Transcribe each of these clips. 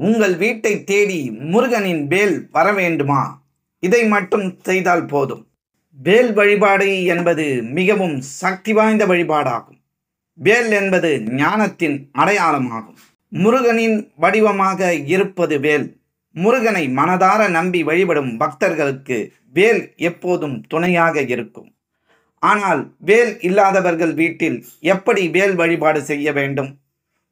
உங்கள் வீட்டை தேடி முருகனின் வேல் வர வேண்டுமா? இதை மட்டும் செய்தால் போதும். வேல் வழிபாடு என்பது மிகவும் சக்தி வாய்ந்த வழிபாடாகும். வேல் என்பது ஞானத்தின் அடையாளமாகும். முருகனின் வடிவமாக இருப்பது வேல். முருகனை மனதார நம்பி வழிபடும் பக்தர்களுக்கு வேல் எப்போதும் துணையாக இருக்கும். ஆனால் வேல் இல்லாதவர்கள் வீட்டில் எப்படி வேல் வழிபாடு செய்ய வேண்டும்?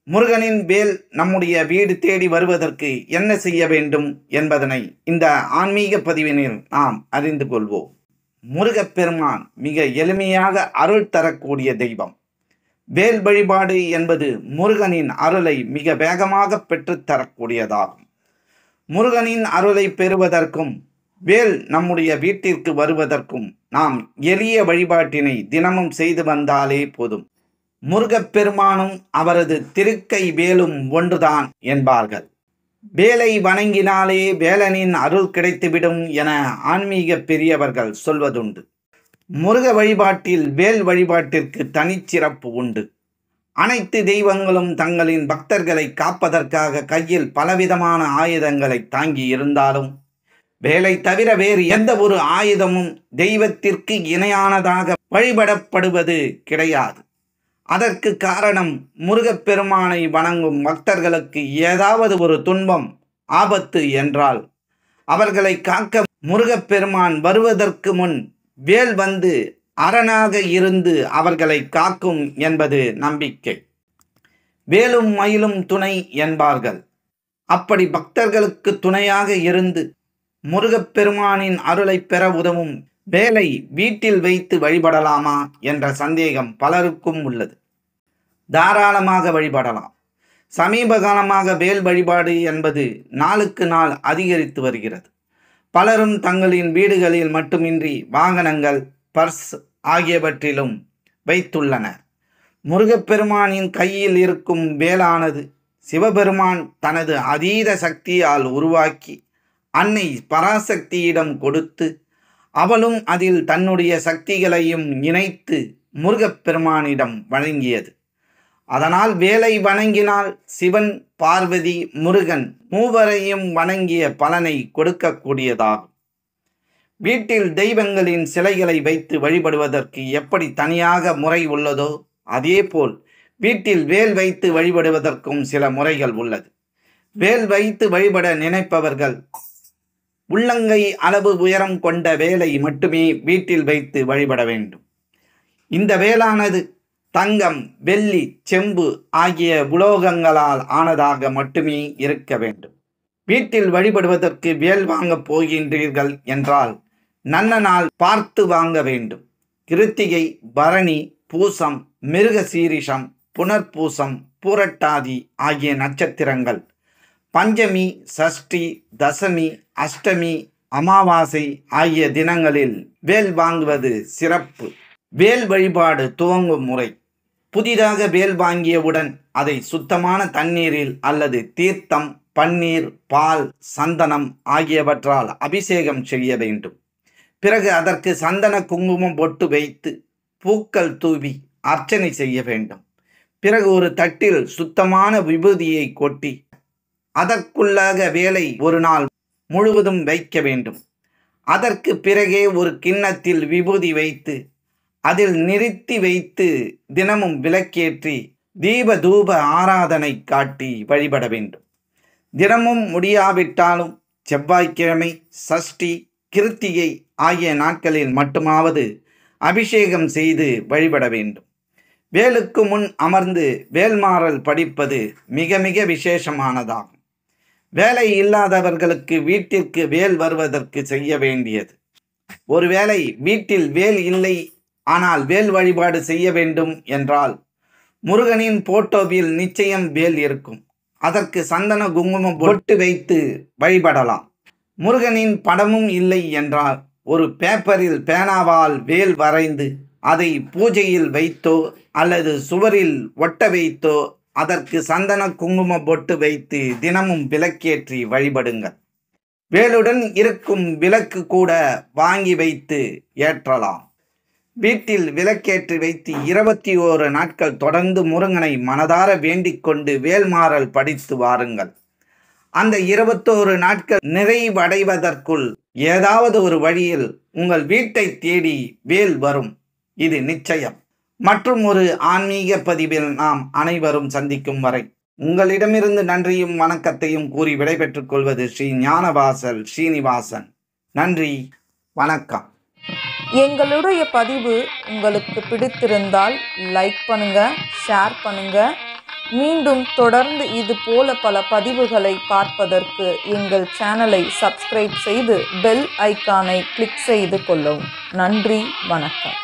முருகனின் வேல் நம்முடைய வீடு தேடி வருவதற்கு என்ன செய்ய வேண்டும் என்பதனை இந்த ஆன்மீக பதிவினில் நாம் அறிந்து கொள்வோம். முருகப்பெருமான் மிக எளிமையாக அருள் தரக்கூடிய தெய்வம். வேல் வழிபாடு என்பது முருகனின் அருளை மிக வேகமாக பெற்றுத்தரக்கூடியதாகும். முருகனின் அருளை பெறுவதற்கும் வேல் நம்முடைய வீட்டிற்கு வருவதற்கும் நாம் எளிய வழிபாட்டினை தினமும் செய்து வந்தாலே போதும். முருகப்பெருமானும் அவரது திருக்கை வேலும் ஒன்றுதான் என்பார்கள். வேலை வணங்கினாலே வேலனின் அருள் கிடைத்துவிடும் என ஆன்மீக பெரியவர்கள் சொல்வதுண்டு. முருக வழிபாட்டில் வேல் வழிபாட்டிற்கு தனிச்சிறப்பு உண்டு. அனைத்து தெய்வங்களும் தங்களின் பக்தர்களை காப்பதற்காக கையில் பலவிதமான ஆயுதங்களை தாங்கி இருந்தாலும் வேலை தவிர வேறு எந்த ஒரு ஆயுதமும் தெய்வத்திற்கு இணையானதாக வழிபடப்படுவது கிடையாது. அதற்கு காரணம் முருகப்பெருமானை வணங்கும் பக்தர்களுக்கு ஏதாவது ஒரு துன்பம், ஆபத்து என்றால் அவர்களை காக்க முருகப்பெருமான் வருவதற்கு முன் வேல் வந்து அரணாக இருந்து அவர்களை காக்கும் என்பது நம்பிக்கை. வேலும் மயிலும் துணை என்பார்கள். அப்படி பக்தர்களுக்கு துணையாக இருந்து முருகப்பெருமானின் அருளை பெற உதவும் வேலை வீட்டில் வைத்து வழிபடலாமா என்ற சந்தேகம் பலருக்கும் உள்ளது. தாராளமாக வழிபடலாம். சமீப காலமாக வேல் வழிபாடு என்பது நாளுக்கு நாள் அதிகரித்து வருகிறது. பலரும் தங்களின் வீடுகளில் மட்டுமின்றி வாகனங்கள், பர்ஸ் ஆகியவற்றிலும் வைத்துள்ளனர். முருகப்பெருமானின் கையில் இருக்கும் வேலானது சிவபெருமான் தனது அதீத சக்தியால் உருவாக்கி அன்னை பராசக்தியிடம் கொடுத்து அவளும் அதில் தன்னுடைய சக்திகளையும் இணைத்து முருகப்பெருமானிடம் வழங்கியது. அதனால் வேலை வணங்கினால் சிவன், பார்வதி, முருகன் மூவரையும் வணங்கிய பலனை கொடுக்கக்கூடியதாகும். வீட்டில் தெய்வங்களின் சிலைகளை வைத்து வழிபடுவதற்கு எப்படி தனியாக முறை உள்ளதோ அதேபோல் வீட்டில் வேல் வைத்து வழிபடுவதற்கும் சில முறைகள் உள்ளது. வேல் வைத்து வழிபட நினைப்பவர்கள் உள்ளங்கை அளவு உயரம் கொண்ட வேலை மட்டுமே வீட்டில் வைத்து வழிபட வேண்டும். இந்த வேலானது தங்கம், வெள்ளி, செம்பு ஆகிய உலோகங்களால் ஆனதாக மட்டுமே இருக்க வேண்டும். வீட்டில் வழிபடுவதற்கு வேல் வாங்க போகின்றீர்கள் என்றால் நல்ல நாள் பார்த்து வாங்க வேண்டும். கிருத்திகை, பரணி, பூசம், மிருகசீரிஷம், புனர்பூசம், பூரட்டாதி ஆகிய நட்சத்திரங்கள், பஞ்சமி, சஷ்டி, தசமி, அஷ்டமி, அமாவாசை ஆகிய தினங்களில் வேல் வாங்குவது சிறப்பு. வேல் வழிபாடு துவங்கும் முறை: புதிதாக வேல் வாங்கியவுடன் அதை சுத்தமான தண்ணீரில் அல்லது தீர்த்தம், பன்னீர், பால், சந்தனம் ஆகியவற்றால் அபிஷேகம் செய்ய வேண்டும். பிறகு அதற்கு சந்தன குங்குமம் பொட்டு வைத்து பூக்கள் தூவி அர்ச்சனை செய்ய வேண்டும். பிறகு ஒரு தட்டில் சுத்தமான விபூதியை கொட்டி அதற்குள்ளாக வேலை ஒரு நாள் முழுவதும் வைக்க வேண்டும். அதற்கு பிறகே ஒரு கிண்ணத்தில் விபூதி வைத்து அதில் நிறுத்தி வைத்து தினமும் விளக்கேற்றி தீப தூப ஆராதனை காட்டி வழிபட வேண்டும். தினமும் முடியாவிட்டாலும் செவ்வாய்க்கிழமை, சஷ்டி, கிருத்திகை ஆகிய நாட்களில் மட்டுமாவது அபிஷேகம் செய்து வழிபட வேண்டும். வேலுக்கு முன் அமர்ந்து வேல்மாறல் படிப்பது மிக மிக விசேஷமானதாகும். வேலை இல்லாதவர்களுக்கு வீட்டிற்கு வேல் வருவதற்கு செய்ய வேண்டியது: ஒருவேளை வீட்டில் வேல் இல்லை, ஆனால் வேல் வழிபாடு செய்ய வேண்டும் என்றால் முருகனின் போட்டோவில் நிச்சயம் வேல் இருக்கும். அதற்கு சந்தன குங்குமம் பொட்டு வைத்து வழிபடலாம். முருகனின் படமும் இல்லை என்றால் ஒரு பேப்பரில் பேனாவால் வேல் வரைந்து அதை பூஜையில் வைத்தோ அல்லது சுவரில் ஒட்ட வைத்தோ அதற்கு சந்தன குங்கும பொட்டு வைத்து தினமும் விளக்கேற்றி வழிபடுங்கள். வேலுடன் இருக்கும் விளக்கு கூட வாங்கி வைத்து ஏற்றலாம். வீட்டில் விளக்கேற்றி வைத்து 21 நாட்கள் தொடர்ந்து முருகனை மனதார வேண்டிக் கொண்டு வேல்மாறல் படித்து வாருங்கள். அந்த 21 நாட்கள் நிறைவடைவதற்குள் ஏதாவது ஒரு வழியில் உங்கள் வீட்டை தேடி வேல் வரும். இது நிச்சயம். மற்றும் ஒரு ஆன்மீக பதிவில் நாம் அனைவரும் சந்திக்கும் வரை உங்களிடமிருந்து நன்றியும் வணக்கத்தையும் கூறி விடைபெற்றுக் கொள்வது ஸ்ரீ ஞானவாசல் ஸ்ரீனிவாசன். நன்றி, வணக்கம். எங்களுடைய பதிவு உங்களுக்கு பிடித்திருந்தால் லைக் பண்ணுங்க, ஷேர் பண்ணுங்க. மீண்டும் தொடர்ந்து இது போல பல பதிவுகளை பார்ப்பதற்கு எங்கள் சேனலை சப்ஸ்கிரைப் செய்து பெல் ஐக்கானை கிளிக் செய்து கொள்ளவும். நன்றி, வணக்கம்.